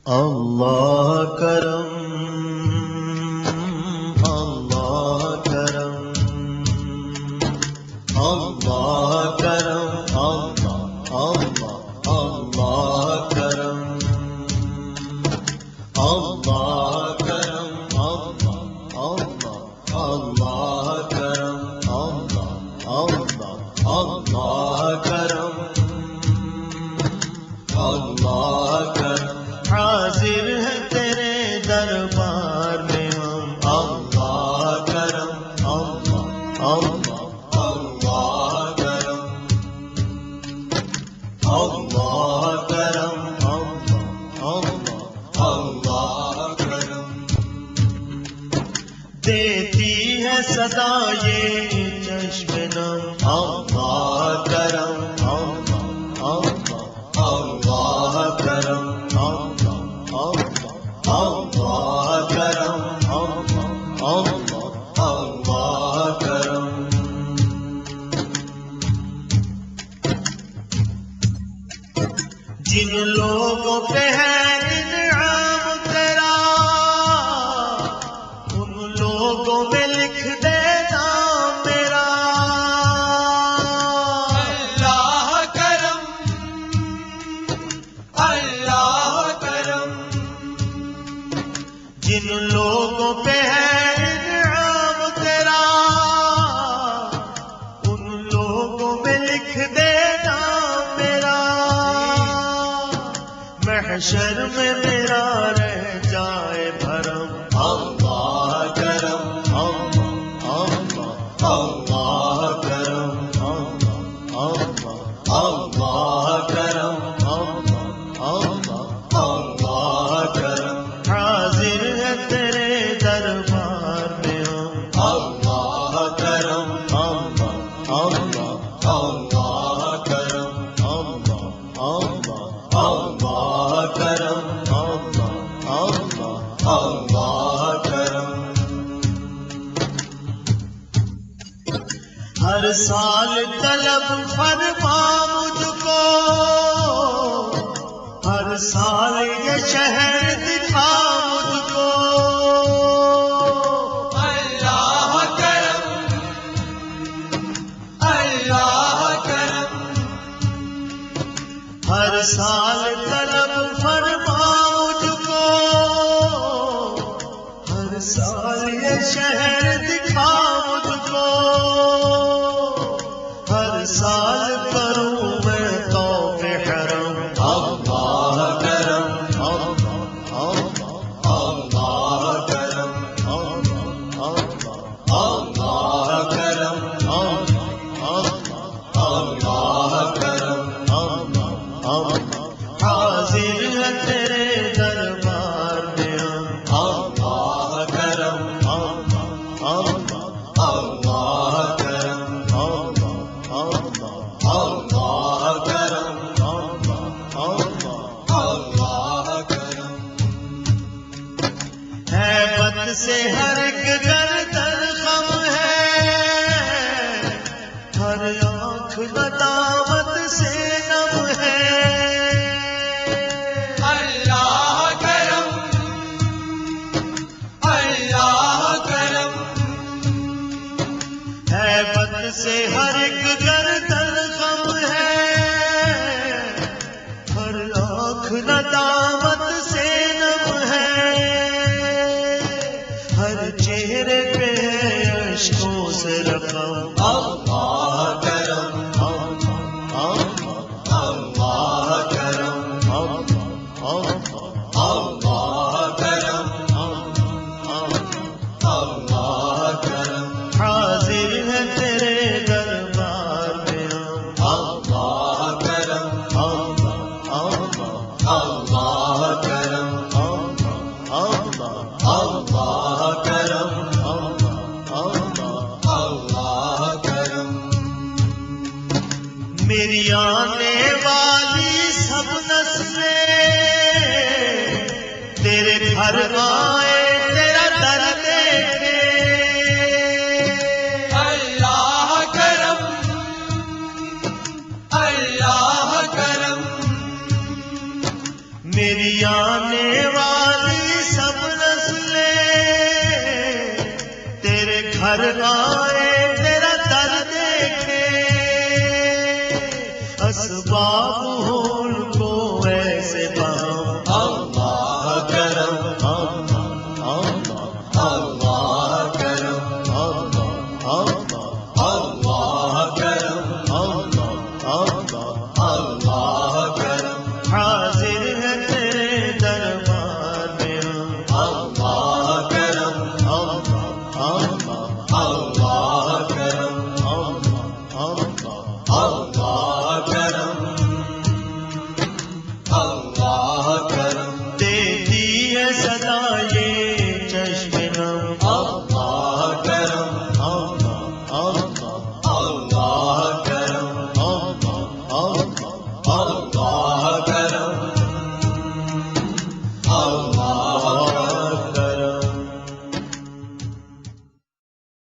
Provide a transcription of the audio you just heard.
اللہ کرم اللہ کرم اللہ کرم اللہ اللہ کرم اللہ کرم اللہ کرم اللہ کرم اللہ کرم حاضر ہے تیرے دربار میں ہم اللہ کرم اللہ کرم اللہ کرم اللہ کرم دیتی ہے صدا یہ چشم نم اللہ کرم اللہ کرم اللہ کرم اللہ کرم جن لوگوں پہ ہے انعام تیرا ان لوگوں میں لکھ دے نام میرا اللہ کرم اللہ کرم جن لوگوں پہ ہے انعام تیرا ان لوگوں میں لکھ دے نام میرا محشر میں میرا رہ جائے بھرم اللہ کرم اللہ کرم اللہ کرم اللہ کرم حاضر ہے تیرے دربار میں ہم اللہ کرم اللہ کرم اللہ کرم اللہ کرم ہر سال طلب فرما مجھ کو ہر سال یہ شہر دکھا مجھ کو اللہ کرم اللہ کرم ہر سال طلب فرما مجھ کو ہر سال یہ شہر دکھا مجھ کو ہر سال کروں میں طوف حرم اللہ کرم اللہ کرم اللہ کرم اللہ کرم حاضر ہے تیرے دربار میں ہم اللہ کرم اللہ کرم اللہ کرم اللہ کرم ہیبت سے ہر ایک گردن خم ہے ہر آنکھ ندامت سے نم ہے اللہ کرم اللہ کرم ہیبت سے ہر ایک گردن غم ہے ہر آنکھ ندامت سے نم ہے ہر چہرے پہ ہے اشکوں سے رقم اللہ کرم اللہ کرم اللہ کرم اللہ کرم حاضر ہے تیرے دربار میں ہم اللہ کرم اللہ کرم اللہ کرم اللہ کرم میری آنے والی سب نسلیں تیرے گھر آئے تیرا در دیکھے اللہ کرم اللہ کرم میری تیری آنے والی سب نسلیں تیرے گھر